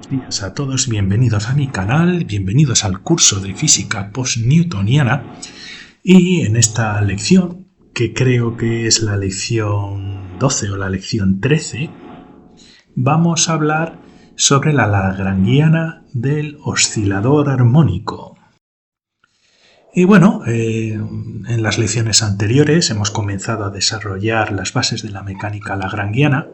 Buenos días a todos, bienvenidos a mi canal, bienvenidos al curso de física post-newtoniana y en esta lección, que creo que es la lección 12 o la lección 13, vamos a hablar sobre la lagrangiana del oscilador armónico. Y bueno, en las lecciones anteriores hemos comenzado a desarrollar las bases de la mecánica lagrangiana.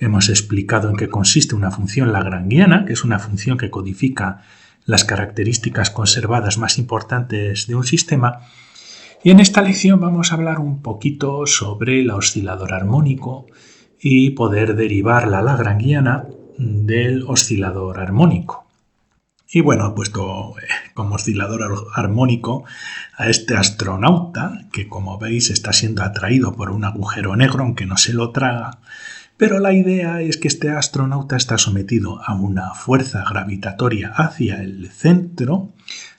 Hemos explicado en qué consiste una función lagrangiana, que es una función que codifica las características conservadas más importantes de un sistema. Y en esta lección vamos a hablar un poquito sobre el oscilador armónico y poder derivar la lagrangiana del oscilador armónico. Y bueno, he puesto como oscilador armónico a este astronauta que, como veis, está siendo atraído por un agujero negro, aunque no se lo traga. Pero la idea es que este astronauta está sometido a una fuerza gravitatoria hacia el centro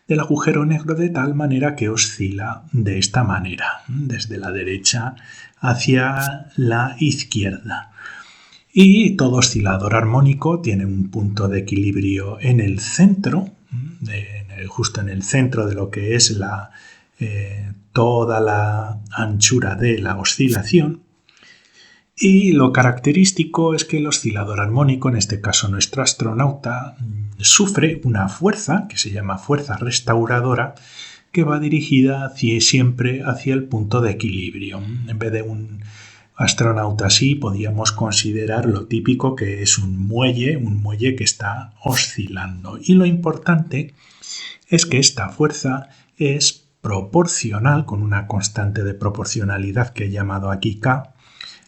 del agujero negro de tal manera que oscila de esta manera, desde la derecha hacia la izquierda. Y todo oscilador armónico tiene un punto de equilibrio en el centro, justo en el centro de lo que es toda la anchura de la oscilación. Y lo característico es que el oscilador armónico, en este caso nuestro astronauta, sufre una fuerza que se llama fuerza restauradora que va dirigida siempre hacia el punto de equilibrio. En vez de un astronauta así, podríamos considerar lo típico que es un muelle que está oscilando. Y lo importante es que esta fuerza es proporcional, con una constante de proporcionalidad que he llamado aquí K,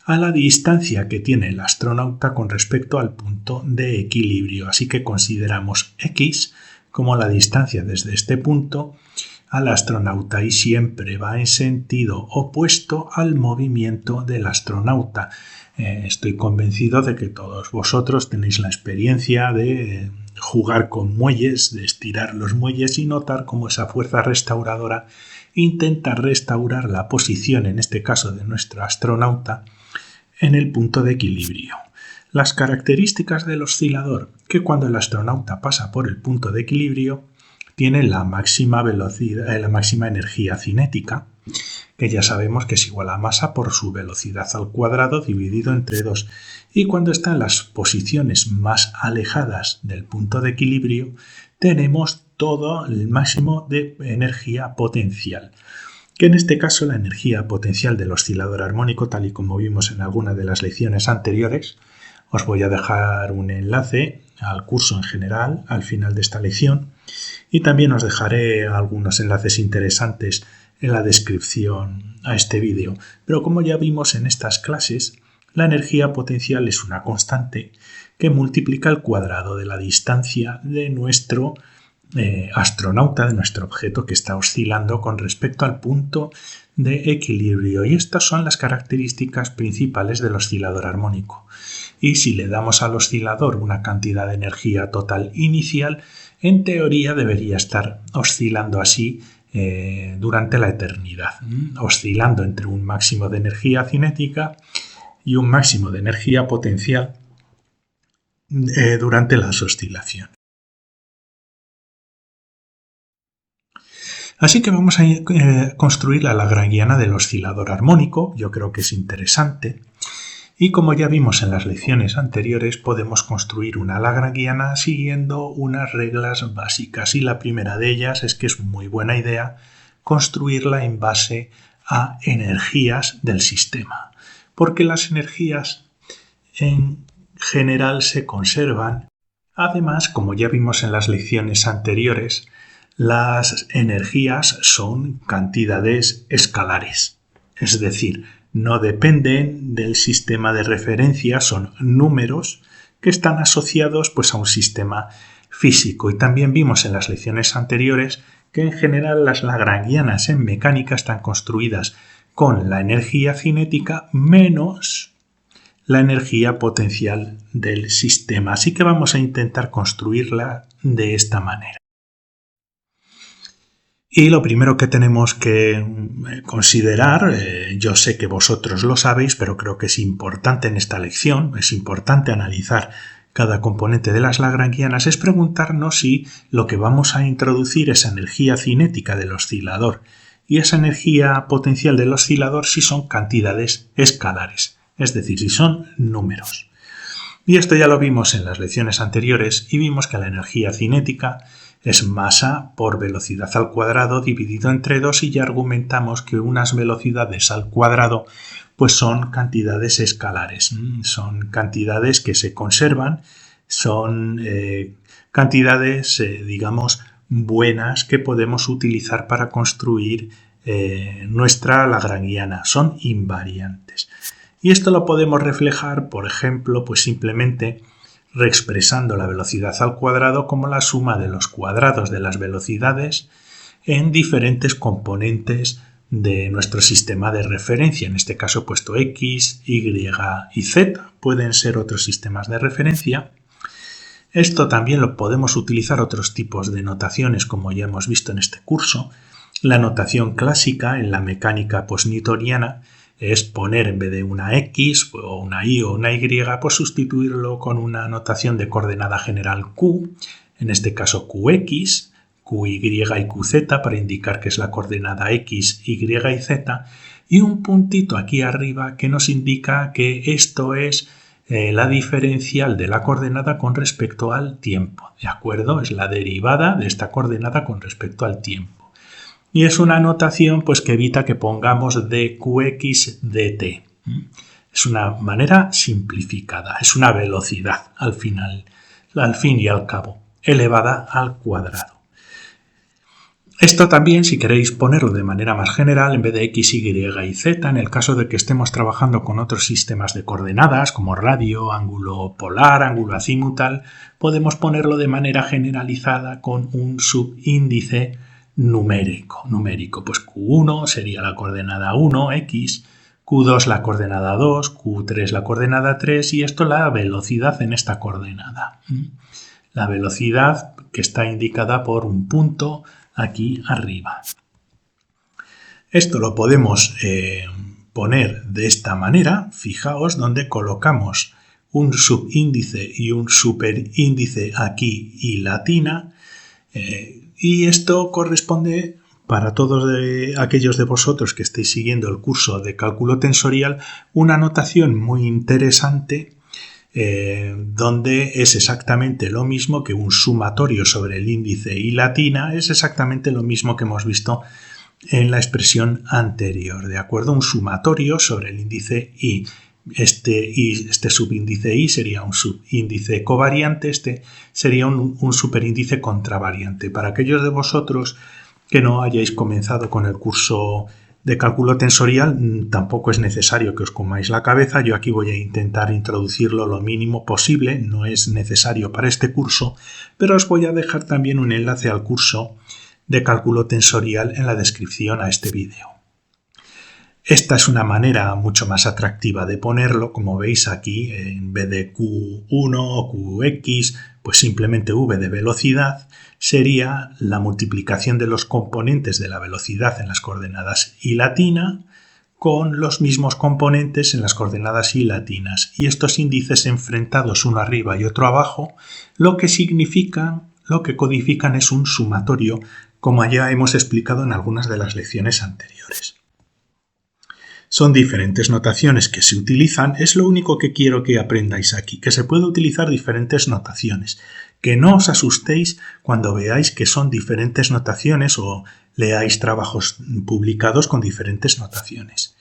a la distancia que tiene el astronauta con respecto al punto de equilibrio. Así que consideramos X como la distancia desde este punto al astronauta y siempre va en sentido opuesto al movimiento del astronauta. Estoy convencido de que todos vosotros tenéis la experiencia de jugar con muelles, de estirar los muelles y notar cómo esa fuerza restauradora intenta restaurar la posición, en este caso de nuestro astronauta, en el punto de equilibrio. Las características del oscilador, que cuando el astronauta pasa por el punto de equilibrio, tiene la máxima velocidad, la máxima energía cinética, que ya sabemos que es igual a masa por su velocidad al cuadrado dividido entre 2. Y cuando está en las posiciones más alejadas del punto de equilibrio, tenemos todo el máximo de energía potencial, que en este caso la energía potencial del oscilador armónico, tal y como vimos en alguna de las lecciones anteriores, os voy a dejar un enlace al curso en general al final de esta lección y también os dejaré algunos enlaces interesantes en la descripción a este vídeo. Pero como ya vimos en estas clases, la energía potencial es una constante que multiplica el cuadrado de la distancia de nuestro astronauta, de nuestro objeto que está oscilando con respecto al punto de equilibrio. Y estas son las características principales del oscilador armónico. Y si le damos al oscilador una cantidad de energía total inicial, en teoría debería estar oscilando así durante la eternidad, oscilando entre un máximo de energía cinética y un máximo de energía potencial durante las oscilaciones. Así que vamos a construir la lagrangiana del oscilador armónico. Yo creo que es interesante. Y como ya vimos en las lecciones anteriores, podemos construir una lagrangiana siguiendo unas reglas básicas. Y la primera de ellas es que es muy buena idea construirla en base a energías del sistema, porque las energías en general se conservan. Además, como ya vimos en las lecciones anteriores, las energías son cantidades escalares, es decir, no dependen del sistema de referencia, son números que están asociados a un sistema físico. Y también vimos en las lecciones anteriores que en general las lagrangianas en mecánica están construidas con la energía cinética menos la energía potencial del sistema. Así que vamos a intentar construirla de esta manera. Y lo primero que tenemos que considerar, yo sé que vosotros lo sabéis, pero creo que es importante en esta lección, es importante analizar cada componente de las lagrangianas es preguntarnos si lo que vamos a introducir es energía cinética del oscilador y esa energía potencial del oscilador si son cantidades escalares, es decir, si son números. Y esto ya lo vimos en las lecciones anteriores y vimos que la energía cinética es masa por velocidad al cuadrado dividido entre 2 y ya argumentamos que unas velocidades al cuadrado pues son cantidades escalares, son cantidades que se conservan, son cantidades, digamos, buenas que podemos utilizar para construir nuestra lagrangiana, son invariantes. Y esto lo podemos reflejar, por ejemplo, pues simplemente reexpresando la velocidad al cuadrado como la suma de los cuadrados de las velocidades en diferentes componentes de nuestro sistema de referencia, en este caso puesto X, Y y Z, pueden ser otros sistemas de referencia. Esto también lo podemos utilizar otros tipos de notaciones como ya hemos visto en este curso. La notación clásica en la mecánica postnewtoniana es poner en vez de una X o una Y o una Y, pues sustituirlo con una notación de coordenada general Q, en este caso QX, QY y QZ para indicar que es la coordenada X, Y y Z, y un puntito aquí arriba que nos indica que esto es la diferencial de la coordenada con respecto al tiempo, ¿de acuerdo? Es la derivada de esta coordenada con respecto al tiempo. Y es una notación pues, que evita que pongamos dqx dt. Es una manera simplificada, es una velocidad al fin y al cabo, elevada al cuadrado. Esto también, si queréis ponerlo de manera más general, en vez de x, y y z, en el caso de que estemos trabajando con otros sistemas de coordenadas, como radio, ángulo polar, ángulo azimutal, podemos ponerlo de manera generalizada con un subíndice numérico. Pues Q1 sería la coordenada 1, X, Q2 la coordenada 2, Q3 la coordenada 3 y esto la velocidad en esta coordenada. La velocidad que está indicada por un punto aquí arriba. Esto lo podemos poner de esta manera, fijaos, donde colocamos un subíndice y un superíndice aquí y latina. Y esto corresponde para todos aquellos de vosotros que estéis siguiendo el curso de cálculo tensorial, una notación muy interesante donde es exactamente lo mismo que un sumatorio sobre el índice y latina, es exactamente lo mismo que hemos visto en la expresión anterior, ¿de acuerdo? Un sumatorio sobre el índice y. Este subíndice y sería un subíndice covariante, este sería un superíndice contravariante. Para aquellos de vosotros que no hayáis comenzado con el curso de cálculo tensorial, tampoco es necesario que os comáis la cabeza. Yo aquí voy a intentar introducirlo lo mínimo posible, no es necesario para este curso, pero os voy a dejar también un enlace al curso de cálculo tensorial en la descripción a este vídeo. Esta es una manera mucho más atractiva de ponerlo, como veis aquí, en vez de Q1 o QX, pues simplemente V de velocidad, sería la multiplicación de los componentes de la velocidad en las coordenadas y latina con los mismos componentes en las coordenadas y latinas. Y estos índices enfrentados uno arriba y otro abajo, lo que codifican es un sumatorio, como ya hemos explicado en algunas de las lecciones anteriores. Son diferentes notaciones que se utilizan, es lo único que quiero que aprendáis aquí, que se puede utilizar diferentes notaciones. Que no os asustéis cuando veáis que son diferentes notaciones o leáis trabajos publicados con diferentes notaciones.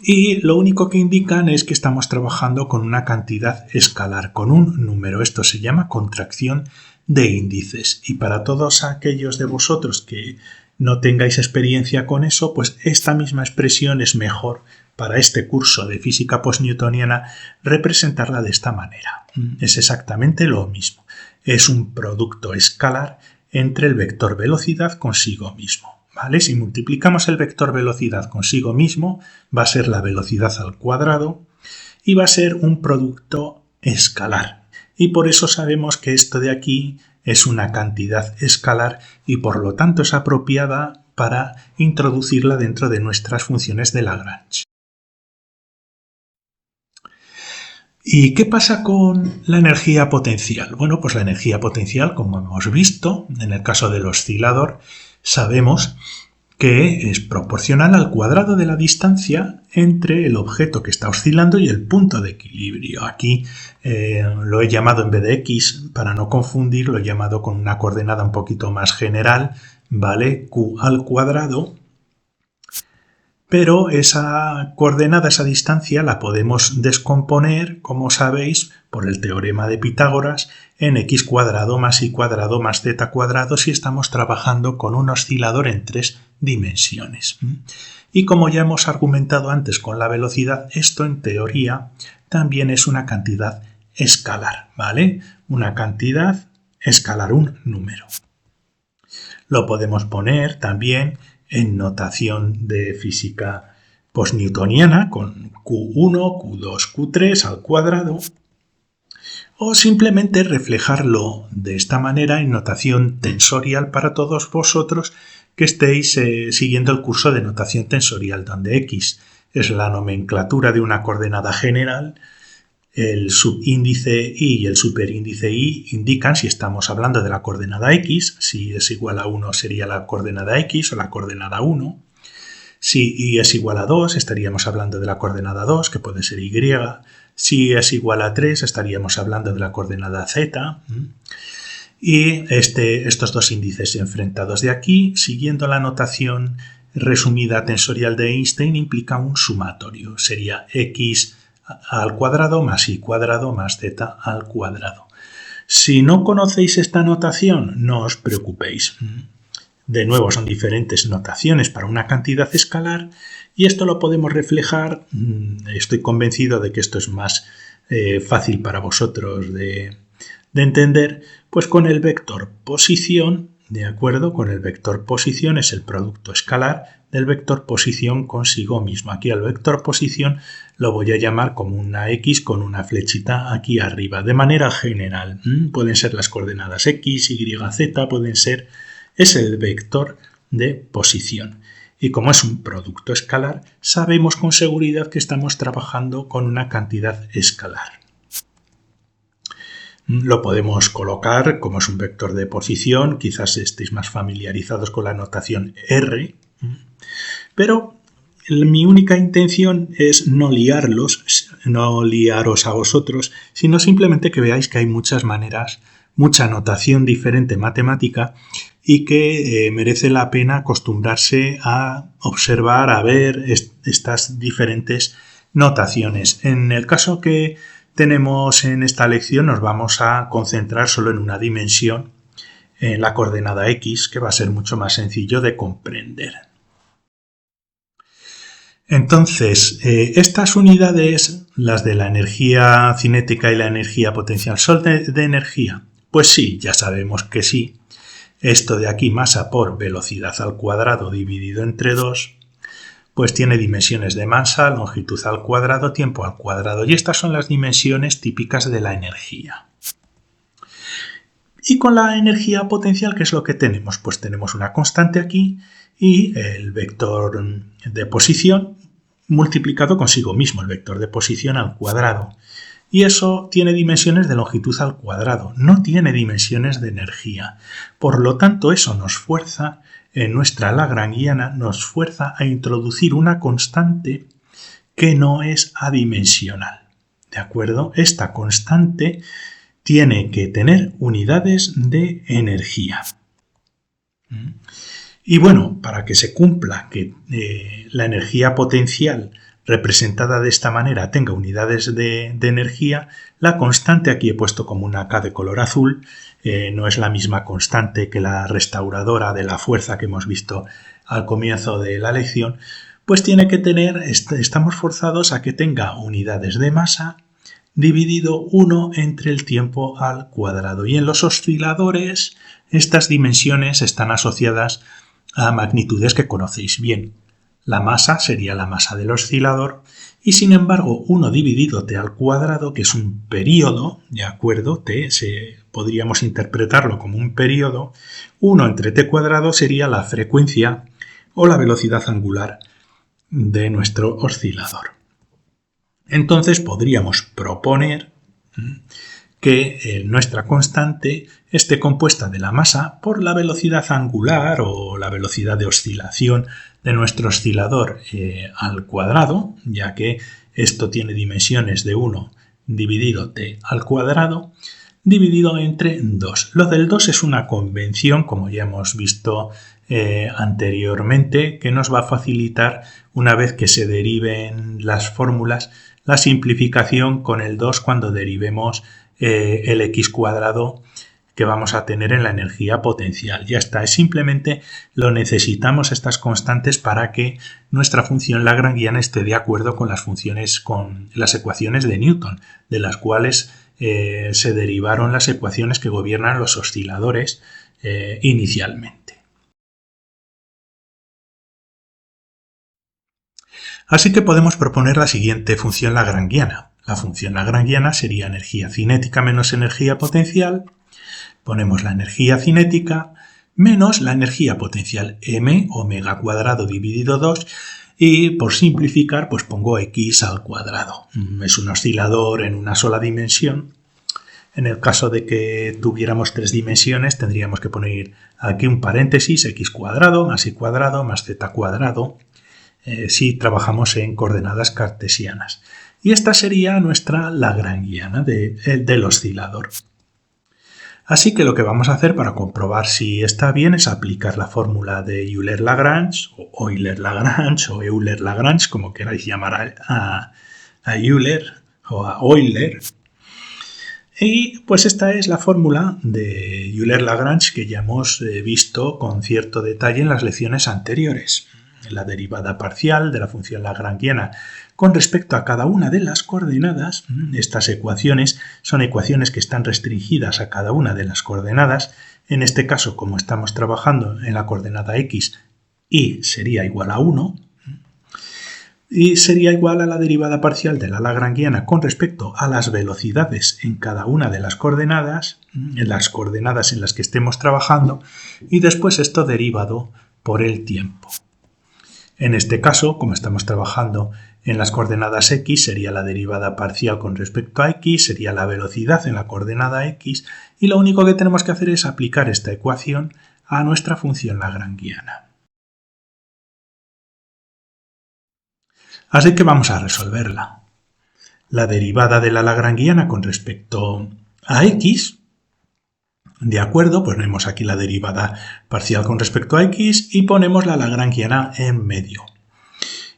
Y lo único que indican es que estamos trabajando con una cantidad escalar, con un número. Esto se llama contracción de índices. Y para todos aquellos de vosotros que no tengáis experiencia con eso, pues esta misma expresión es mejor para este curso de física postnewtoniana representarla de esta manera. Es exactamente lo mismo. Es un producto escalar entre el vector velocidad consigo mismo. ¿Vale? Si multiplicamos el vector velocidad consigo mismo, va a ser la velocidad al cuadrado y va a ser un producto escalar. Y por eso sabemos que esto de aquí es una cantidad escalar y por lo tanto es apropiada para introducirla dentro de nuestras funciones de Lagrange. ¿Y qué pasa con la energía potencial? Bueno, pues la energía potencial, como hemos visto, en el caso del oscilador, sabemos que es proporcional al cuadrado de la distancia entre el objeto que está oscilando y el punto de equilibrio. Aquí lo he llamado, en vez de x, para no confundir, lo he llamado con una coordenada un poquito más general, ¿vale? Q al cuadrado. Pero esa coordenada, esa distancia, la podemos descomponer, como sabéis, por el teorema de Pitágoras, en x cuadrado más y cuadrado más z cuadrado si estamos trabajando con un oscilador en 3 dimensiones. Y como ya hemos argumentado antes con la velocidad, esto en teoría también es una cantidad escalar, ¿vale? Una cantidad escalar, un número. Lo podemos poner también en notación de física postnewtoniana con Q1, Q2, Q3 al cuadrado, o simplemente reflejarlo de esta manera en notación tensorial para todos vosotros que estéis siguiendo el curso de notación tensorial, donde X es la nomenclatura de una coordenada general, el subíndice y el superíndice y indican si estamos hablando de la coordenada x, si es igual a 1 sería la coordenada x o la coordenada 1. Si y es igual a 2 estaríamos hablando de la coordenada 2, que puede ser y. Si es igual a 3 estaríamos hablando de la coordenada z. Y estos dos índices enfrentados de aquí, siguiendo la notación resumida tensorial de Einstein, implica un sumatorio. Sería x al cuadrado más y cuadrado más z al cuadrado. Si no conocéis esta notación, no os preocupéis. De nuevo, son diferentes notaciones para una cantidad escalar y esto lo podemos reflejar, estoy convencido de que esto es más fácil para vosotros de entender, pues con el vector posición, ¿de acuerdo? Con el vector posición es el producto escalar del vector posición consigo mismo. Aquí al vector posición lo voy a llamar como una X con una flechita aquí arriba, de manera general. Pueden ser las coordenadas X, Y, Z, es el vector de posición. Y como es un producto escalar, sabemos con seguridad que estamos trabajando con una cantidad escalar. Lo podemos colocar, como es un vector de posición, quizás estéis más familiarizados con la notación R, pero mi única intención es no liaros a vosotros, sino simplemente que veáis que hay muchas maneras, mucha notación diferente matemática y que merece la pena acostumbrarse a observar, a ver estas diferentes notaciones. En el caso que tenemos en esta lección nos vamos a concentrar solo en una dimensión, en la coordenada X, que va a ser mucho más sencillo de comprender. Entonces, estas unidades, las de la energía cinética y la energía potencial, ¿son de energía? Pues sí, ya sabemos que sí. Esto de aquí, masa por velocidad al cuadrado dividido entre 2, pues tiene dimensiones de masa, longitud al cuadrado, tiempo al cuadrado. Y estas son las dimensiones típicas de la energía. Y con la energía potencial, ¿qué es lo que tenemos? Pues tenemos una constante aquí y el vector de posición multiplicado consigo mismo, el vector de posición al cuadrado. Y eso tiene dimensiones de longitud al cuadrado, no tiene dimensiones de energía. Por lo tanto, eso nos fuerza, en nuestra lagrangiana, nos fuerza a introducir una constante que no es adimensional. ¿De acuerdo? Esta constante tiene que tener unidades de energía. Y bueno, para que se cumpla que la energía potencial representada de esta manera tenga unidades de energía, la constante, aquí he puesto como una K de color azul, no es la misma constante que la restauradora de la fuerza que hemos visto al comienzo de la lección, pues tiene que tener, estamos forzados a que tenga unidades de masa dividido 1 entre el tiempo al cuadrado. Y en los osciladores estas dimensiones están asociadas a magnitudes que conocéis bien. La masa sería la masa del oscilador y sin embargo 1 dividido t al cuadrado, que es un período, ¿de acuerdo? Podríamos interpretarlo como un período. 1 entre t cuadrado sería la frecuencia o la velocidad angular de nuestro oscilador. Entonces podríamos proponer que nuestra constante esté compuesta de la masa por la velocidad angular o la velocidad de oscilación de nuestro oscilador al cuadrado, ya que esto tiene dimensiones de 1 dividido t al cuadrado, dividido entre 2. Lo del 2 es una convención, como ya hemos visto anteriormente, que nos va a facilitar, una vez que se deriven las fórmulas, la simplificación con el 2 cuando derivemos el x cuadrado que vamos a tener en la energía potencial. Ya está, simplemente lo necesitamos estas constantes para que nuestra función lagrangiana esté de acuerdo con las ecuaciones de Newton, de las cuales se derivaron las ecuaciones que gobiernan los osciladores inicialmente. Así que podemos proponer la siguiente función lagrangiana. La función lagrangiana sería energía cinética menos energía potencial. Ponemos la energía cinética menos la energía potencial, m omega cuadrado dividido 2, y por simplificar pues pongo x al cuadrado. Es un oscilador en una sola dimensión. En el caso de que tuviéramos 3 dimensiones tendríamos que poner aquí un paréntesis, x cuadrado más y cuadrado más z cuadrado, si trabajamos en coordenadas cartesianas. Y esta sería nuestra lagrangiana del oscilador. Así que lo que vamos a hacer para comprobar si está bien es aplicar la fórmula de Euler-Lagrange, o Euler-Lagrange, o Euler-Lagrange, como queráis llamar a Euler o a Euler. Y pues esta es la fórmula de Euler-Lagrange que ya hemos visto con cierto detalle en las lecciones anteriores. La derivada parcial de la función lagrangiana con respecto a cada una de las coordenadas. Estas ecuaciones son ecuaciones que están restringidas a cada una de las coordenadas. En este caso, como estamos trabajando en la coordenada x, y sería igual a 1, y sería igual a la derivada parcial de la lagrangiana con respecto a las velocidades en cada una de las coordenadas, en las coordenadas en las que estemos trabajando, y después esto derivado por el tiempo. En este caso, como estamos trabajando en las coordenadas x, sería la derivada parcial con respecto a x, sería la velocidad en la coordenada x, y lo único que tenemos que hacer es aplicar esta ecuación a nuestra función lagrangiana. Así que vamos a resolverla. La derivada de la lagrangiana con respecto a x, de acuerdo, ponemos aquí la derivada parcial con respecto a x y ponemos la lagrangiana en medio.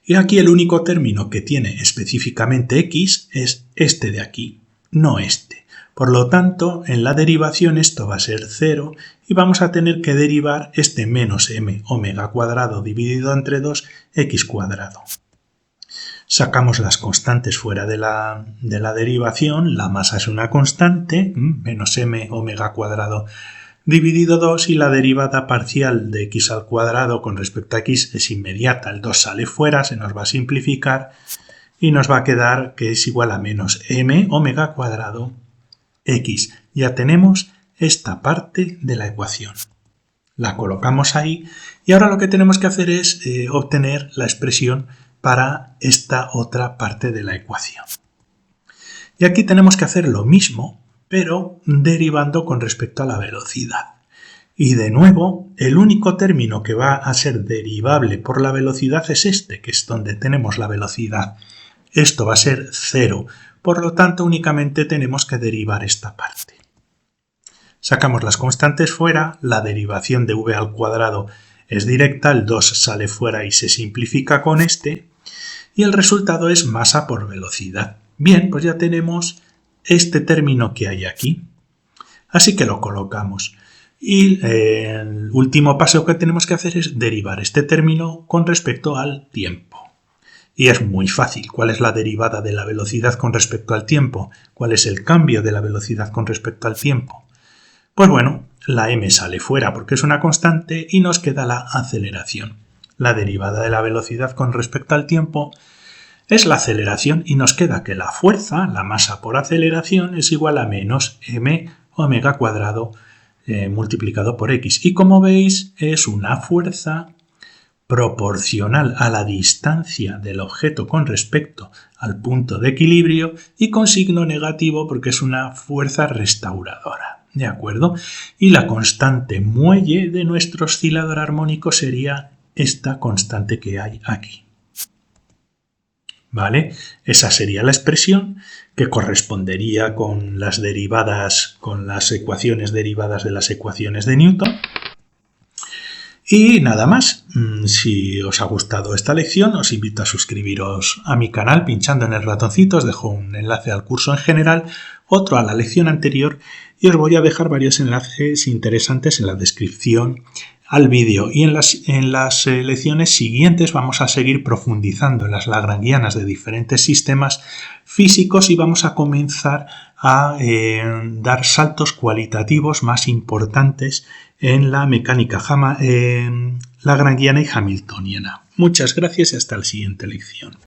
Y aquí el único término que tiene específicamente x es este de aquí, no este. Por lo tanto, en la derivación esto va a ser 0 y vamos a tener que derivar este menos m omega cuadrado dividido entre 2 x cuadrado. Sacamos las constantes fuera de la derivación, la masa es una constante, menos m omega cuadrado dividido 2, y la derivada parcial de x al cuadrado con respecto a x es inmediata, el 2 sale fuera, se nos va a simplificar y nos va a quedar que es igual a menos m omega cuadrado x. Ya tenemos esta parte de la ecuación. La colocamos ahí y ahora lo que tenemos que hacer es obtener la expresión para esta otra parte de la ecuación. Y aquí tenemos que hacer lo mismo, pero derivando con respecto a la velocidad. Y de nuevo, el único término que va a ser derivable por la velocidad es este, que es donde tenemos la velocidad. Esto va a ser 0, por lo tanto únicamente tenemos que derivar esta parte. Sacamos las constantes fuera, la derivación de v al cuadrado es directa, el 2 sale fuera y se simplifica con este, y el resultado es masa por velocidad. Bien, pues ya tenemos este término que hay aquí. Así que lo colocamos. Y el último paso que tenemos que hacer es derivar este término con respecto al tiempo. Y es muy fácil. ¿Cuál es la derivada de la velocidad con respecto al tiempo? ¿Cuál es el cambio de la velocidad con respecto al tiempo? Pues bueno, la m sale fuera porque es una constante y nos queda la aceleración. La derivada de la velocidad con respecto al tiempo es la aceleración y nos queda que la fuerza, la masa por aceleración, es igual a menos m omega cuadrado multiplicado por x. Y como veis es una fuerza proporcional a la distancia del objeto con respecto al punto de equilibrio, y con signo negativo porque es una fuerza restauradora. ¿De acuerdo? Y la constante muelle de nuestro oscilador armónico sería esta constante que hay aquí. ¿Vale? Esa sería la expresión que correspondería con las ecuaciones derivadas de las ecuaciones de Newton. Y nada más. Si os ha gustado esta lección, os invito a suscribiros a mi canal pinchando en el ratoncito. Os dejo un enlace al curso en general, otro a la lección anterior, y os voy a dejar varios enlaces interesantes en la descripción al vídeo. Y en las lecciones siguientes vamos a seguir profundizando en las lagrangianas de diferentes sistemas físicos y vamos a comenzar a dar saltos cualitativos más importantes en la mecánica lagrangiana y hamiltoniana. Muchas gracias y hasta la siguiente lección.